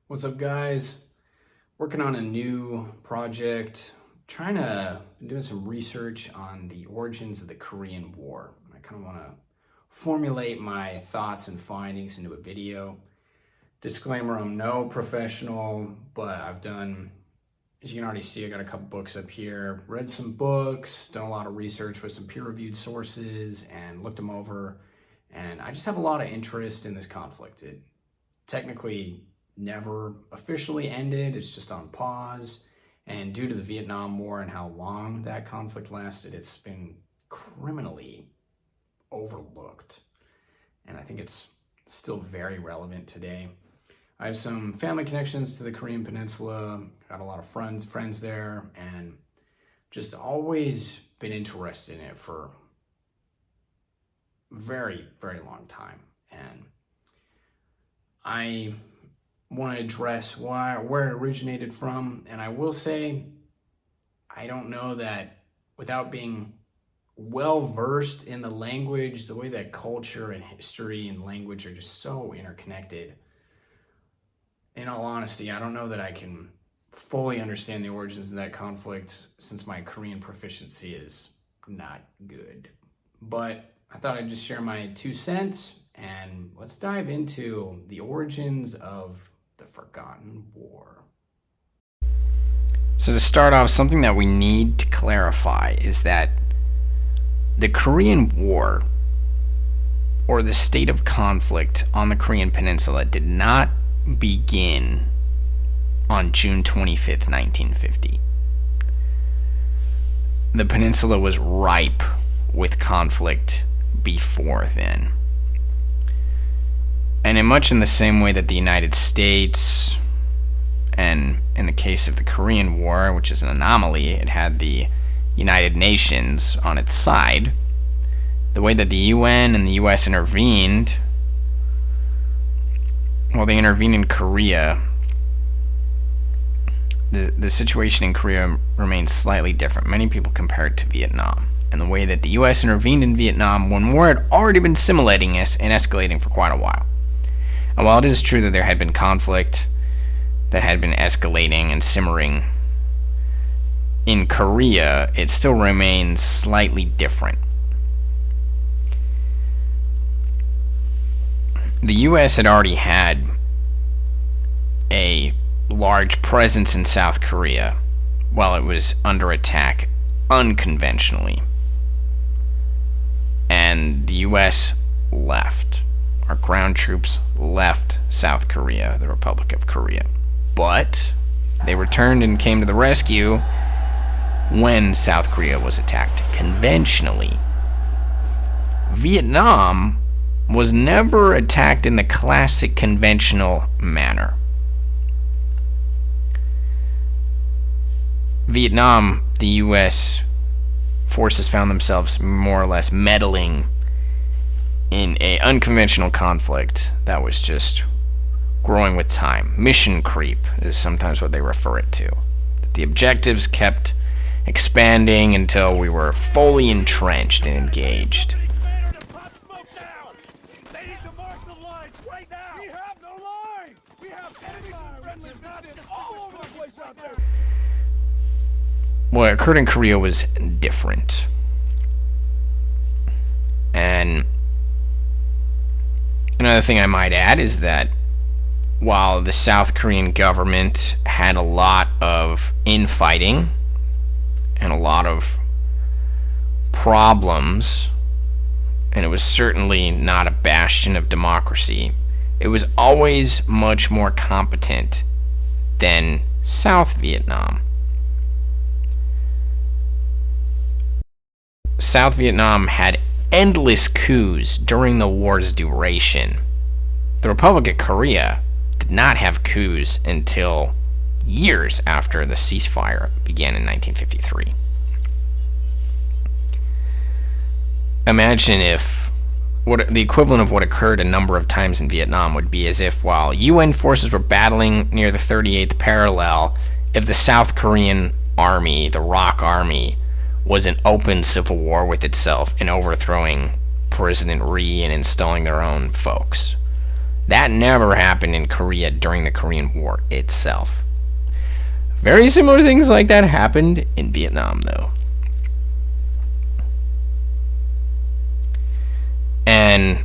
What's up, guys? Working on a new project, doing some research on the origins of the Korean War. I kind of want to formulate my thoughts and findings into a video. Disclaimer, I'm no professional, but as you can already see, I got a couple books up here. Read some books, done a lot of research with some peer-reviewed sources, and looked them over. And I just have a lot of interest in this conflict. It technically never officially ended, it's just on pause. And due to the Vietnam War and how long that conflict lasted, it's been criminally overlooked. And I think it's still very relevant today. I have some family connections to the Korean Peninsula, got a lot of friends there, and just always been interested in it for a very, very long time. And I want to address where it originated from. And I will say, I don't know that without being well versed in the language, the way that culture and history and language are just so interconnected. In all honesty, I don't know that I can fully understand the origins of that conflict since my Korean proficiency is not good. But I thought I'd just share my 2 cents and let's dive into the origins of the Forgotten War. So to start off, something that we need to clarify is that the Korean War, or the state of conflict on the Korean Peninsula, did not begin on June 25th, 1950. The peninsula was ripe with conflict before then. And in much in the same way that the United States, and in the case of the Korean War, which is an anomaly, it had the United Nations on its side, the way that the UN and the US intervened, well, they intervened in Korea. The situation in Korea remains slightly different. Many people compare it to Vietnam. And the way that the US intervened in Vietnam when war had already been simulating and escalating for quite a while. And while it is true that there had been conflict that had been escalating and simmering in Korea, it still remains slightly different. The US had already had a large presence in South Korea while it was under attack unconventionally. And the US left. Our ground troops left South Korea, the Republic of Korea. But they returned and came to the rescue when South Korea was attacked conventionally. Vietnam was never attacked in the classic conventional manner. Vietnam, the US forces found themselves more or less meddling in an unconventional conflict that was just growing with time. Mission creep is sometimes what they refer it to. The objectives kept expanding until we were fully entrenched and engaged. What occurred in Korea was different. And another thing I might add is that while the South Korean government had a lot of infighting and a lot of problems, and it was certainly not a bastion of democracy, it was always much more competent than South Vietnam. South Vietnam had endless coups during the war's duration. The Republic of Korea did not have coups until years after the ceasefire began in 1953. Imagine if what the equivalent of what occurred a number of times in Vietnam would be as if while UN forces were battling near the 38th parallel, if the South Korean army, the ROK Army, was in open civil war with itself and overthrowing President Ri and installing their own folks. That never happened in Korea during the Korean War itself. Very similar things like that happened in Vietnam, though. And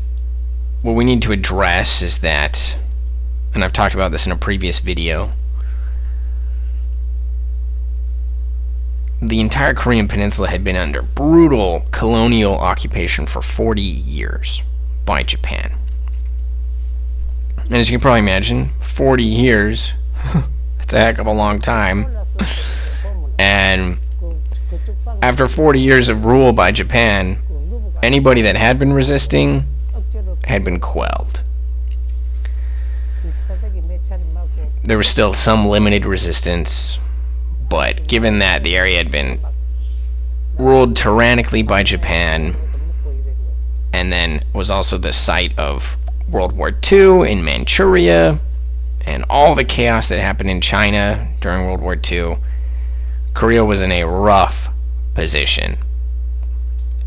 what we need to address is that, and I've talked about this in a previous video, the entire Korean Peninsula had been under brutal colonial occupation for 40 years by Japan. And as you can probably imagine, 40 years, that's a heck of a long time. And after 40 years of rule by Japan, anybody that had been resisting had been quelled. There was still some limited resistance, but given that the area had been ruled tyrannically by Japan, and then was also the site of World War II in Manchuria, and all the chaos that happened in China during World War II, Korea was in a rough position.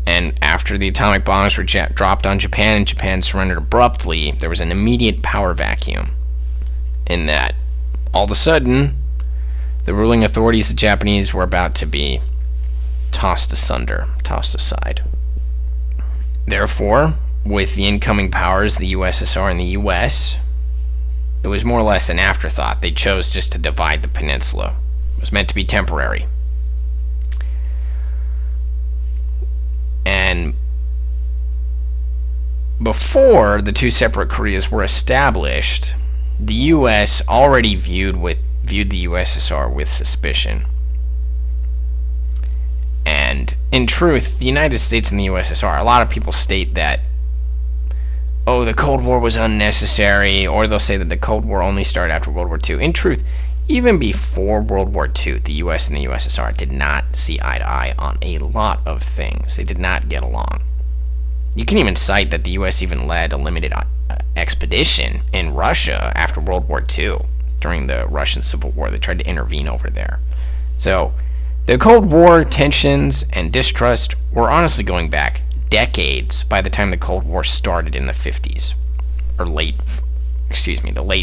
And after the atomic bombs were dropped on Japan and Japan surrendered abruptly, there was an immediate power vacuum in that all of a sudden the ruling authorities, the Japanese, were about to be tossed asunder, tossed aside. Therefore, with the incoming powers, the USSR and the US, it was more or less an afterthought. They chose just to divide the peninsula. It was meant to be temporary. And before the two separate Koreas were established, the US already viewed the USSR with suspicion. And in truth, the United States and the USSR, a lot of people state that, oh, the Cold War was unnecessary, or they'll say that the Cold War only started after World War II. In truth, even before World War II, the US and the USSR did not see eye to eye on a lot of things. They did not get along. You can even cite that the US even led a limited expedition in Russia after World War II during the Russian Civil War. They tried to intervene over there. So the Cold War tensions and distrust were honestly going back decades by the time the Cold War started in the 50s, or the late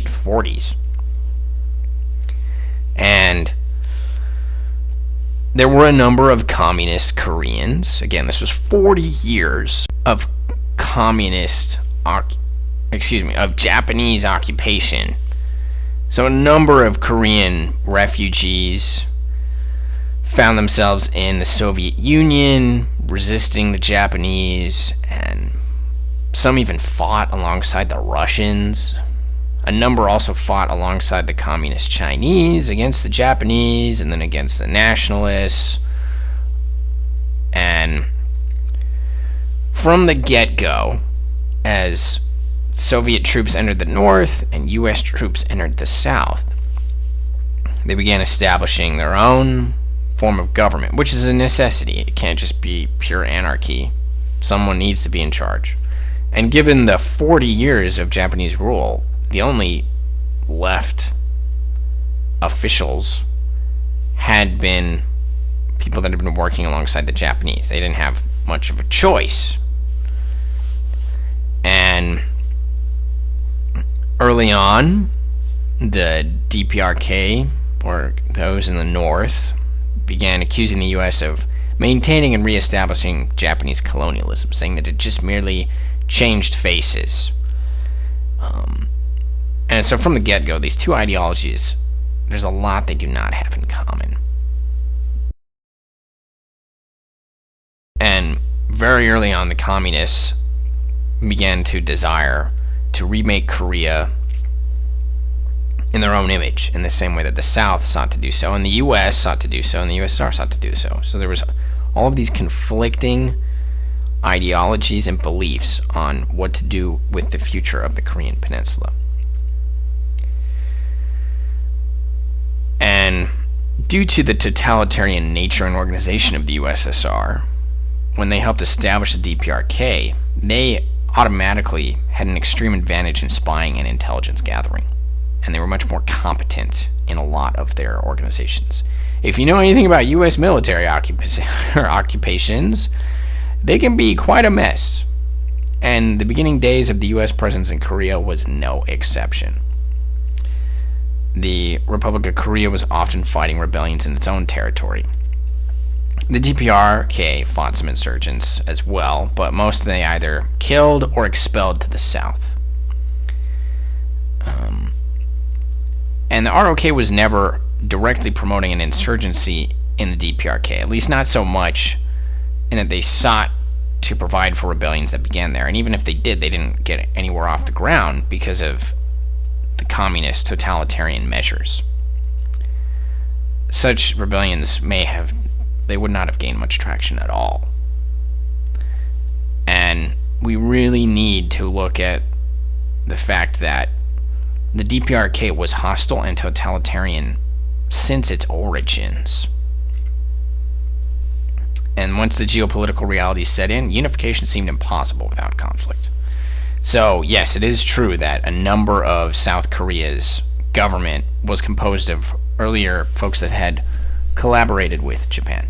40s. And there were a number of communist Koreans. Again, this was 40 years of of Japanese occupation. So a number of Korean refugees found themselves in the Soviet Union, resisting the Japanese, and some even fought alongside the Russians. A number also fought alongside the communist Chinese against the Japanese, and then against the nationalists. And from the get-go, as Soviet troops entered the north and US troops entered the south, they began establishing their own form of government, which is a necessity. It can't just be pure anarchy. Someone needs to be in charge. And given the 40 years of Japanese rule, the only left officials had been people that had been working alongside the Japanese. They didn't have much of a choice. And early on, the DPRK, or those in the north, began accusing the US of maintaining and reestablishing Japanese colonialism, saying that it just merely changed faces. And so from the get-go, these two ideologies, there's a lot they do not have in common. And very early on, the communists began to desire to remake Korea in their own image, in the same way that the South sought to do so, and the US sought to do so, and the USSR sought to do so. So there was all of these conflicting ideologies and beliefs on what to do with the future of the Korean Peninsula. And due to the totalitarian nature and organization of the USSR, when they helped establish the DPRK, they automatically had an extreme advantage in spying and intelligence gathering, and they were much more competent in a lot of their organizations. If you know anything about U.S. military occupations, they can be quite a mess. and the beginning days of the U.S. presence in Korea was no exception. The Republic of Korea was often fighting rebellions in its own territory. The DPRK fought some insurgents as well, but most of they either killed or expelled to the south. And the ROK was never directly promoting an insurgency in the DPRK, at least not so much in that they sought to provide for rebellions that began there. And even if they did, they didn't get anywhere off the ground because of the communist totalitarian measures. Such rebellions they would not have gained much traction at all. And we really need to look at the fact that the DPRK was hostile and totalitarian since its origins. And once the geopolitical realities set in, unification seemed impossible without conflict. So, yes, it is true that a number of South Korea's government was composed of earlier folks that had collaborated with Japan.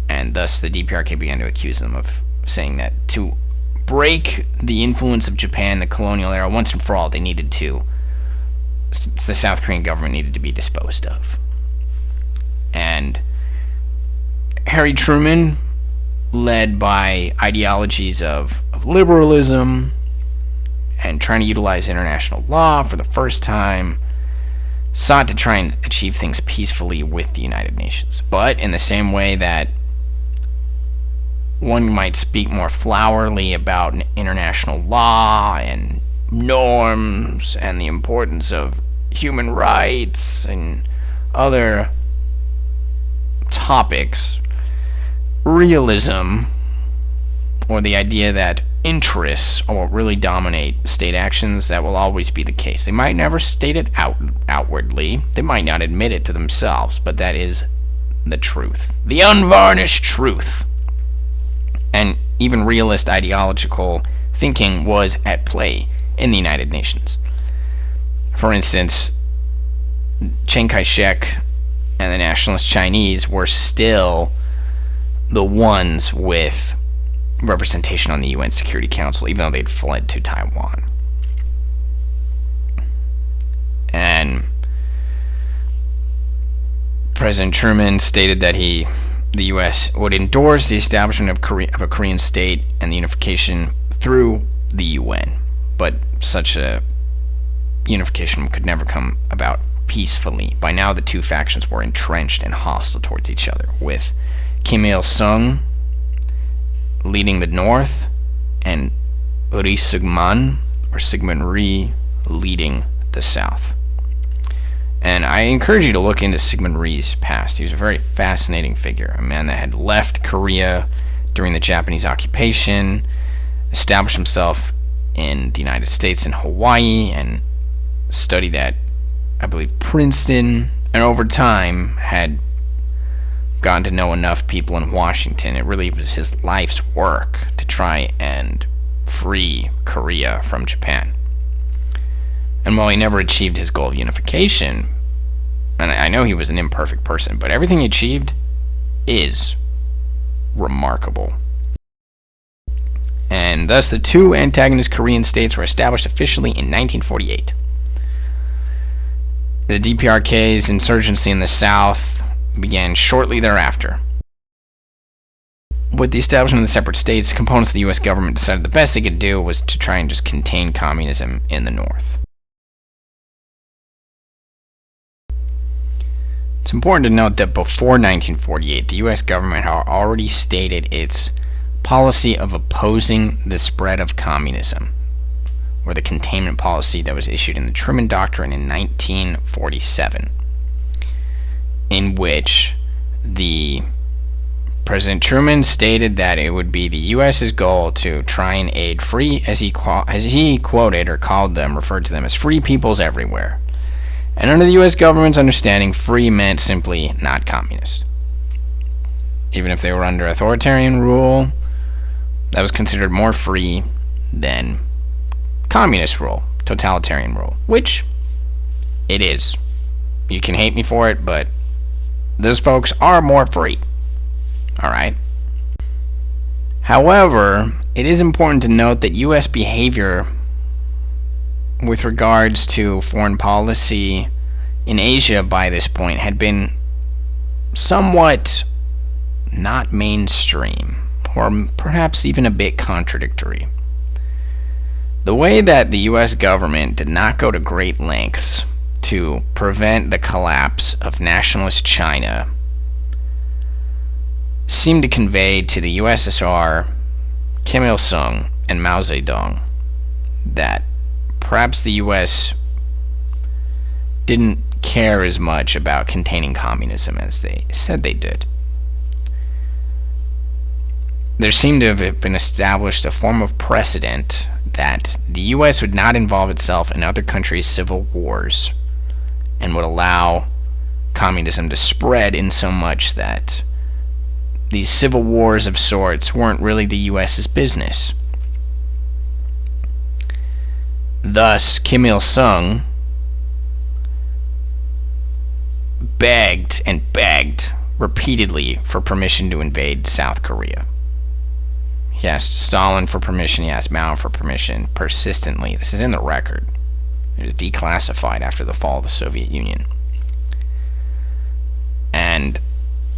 And thus the DPRK began to accuse them of saying that to break the influence of Japan, the colonial era, once and for all, the South Korean government needed to be disposed of. And Harry Truman, led by ideologies of liberalism and trying to utilize international law for the first time, sought to try and achieve things peacefully with the United Nations. But in the same way that one might speak more flowery about international law and norms and the importance of human rights and other topics, realism, or the idea that interests will really dominate state actions, that will always be the case. They might never state it outwardly, they might not admit it to themselves, but that is the truth, the unvarnished truth. And even realist ideological thinking was at play in the United Nations. For instance, Chiang Kai-shek and the nationalist Chinese were still the ones with representation on the UN Security Council, even though they'd fled to Taiwan. And President Truman stated that the U.S. would endorse the establishment of a Korean state and the unification through the UN, but such a unification could never come about peacefully. By now, the two factions were entrenched and hostile towards each other, with Kim Il-sung leading the north and Ri Syngman, or Syngman Rhee, leading the south. And I encourage you to look into Syngman Rhee's past. He was a very fascinating figure, a man that had left Korea during the Japanese occupation, established himself in the United States and Hawaii, and studied at, I believe, Princeton, and over time had gotten to know enough people in Washington. It really was his life's work to try and free Korea from Japan. And while he never achieved his goal of unification, and I know he was an imperfect person, but everything he achieved is remarkable. And thus the two antagonist Korean states were established officially in 1948. The DPRK's insurgency in the south began shortly thereafter. With the establishment of the separate states, components of the U.S. government decided the best they could do was to try and just contain communism in the north. It's important to note that before 1948, the U.S. government had already stated its policy of opposing the spread of communism, or the containment policy that was issued in the Truman Doctrine in 1947, in which the President Truman stated that it would be the U.S.'s goal to try and aid free, as he quoted or called them, referred to them as free peoples everywhere. And under the U.S. government's understanding, free meant simply not communist. Even if they were under authoritarian rule, that was considered more free than communist rule, totalitarian rule, which it is. You can hate me for it, but those folks are more free. Alright? However, it is important to note that U.S. behavior with regards to foreign policy in Asia by this point had been somewhat not mainstream, or perhaps even a bit contradictory. The way that the U.S. government did not go to great lengths to prevent the collapse of nationalist China seemed to convey to the USSR, Kim Il-sung, and Mao Zedong that perhaps the U.S. didn't care as much about containing communism as they said they did. There seemed to have been established a form of precedent that the U.S. would not involve itself in other countries' civil wars and would allow communism to spread in so much that these civil wars of sorts weren't really the U.S.'s business. Thus, Kim Il-sung begged and begged repeatedly for permission to invade South Korea. He asked Stalin for permission, he asked Mao for permission, persistently. This is in the record. It was declassified after the fall of the Soviet Union. And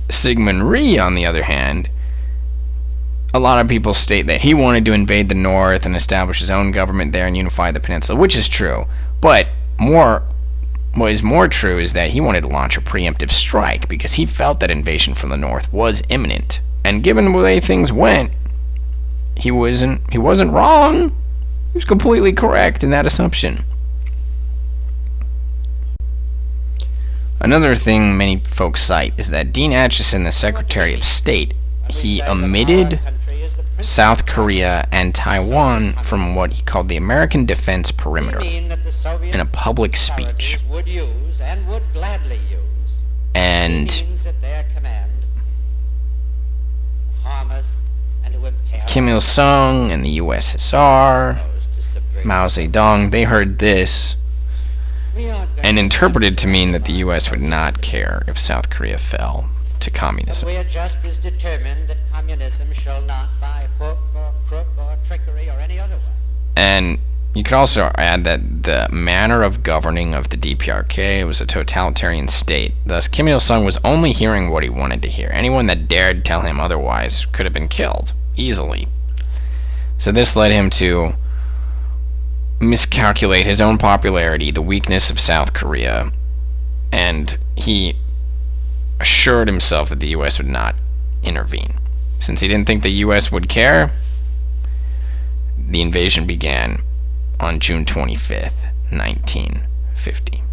Syngman Rhee, on the other hand, a lot of people state that he wanted to invade the North and establish his own government there and unify the peninsula, which is true. But what is more true is that he wanted to launch a preemptive strike because he felt that invasion from the North was imminent. And given the way things went, he wasn't wrong. He was completely correct in that assumption. Another thing many folks cite is that Dean Acheson, the Secretary of State, he omitted South Korea and Taiwan from what he called the American Defense Perimeter in a public speech. And Kim Il-sung and the USSR, Mao Zedong, they heard this and interpreted to mean that the U.S. would not care if South Korea fell to communism. We are just as determined that communism shall not by hook or crook or trickery or any other way. And you could also add that the manner of governing of the DPRK was a totalitarian state. Thus, Kim Il-sung was only hearing what he wanted to hear. Anyone that dared tell him otherwise could have been killed, easily. So this led him to miscalculate his own popularity, the weakness of South Korea, and he assured himself that the U.S. would not intervene. Since he didn't think the U.S. would care, the invasion began on June 25th, 1950.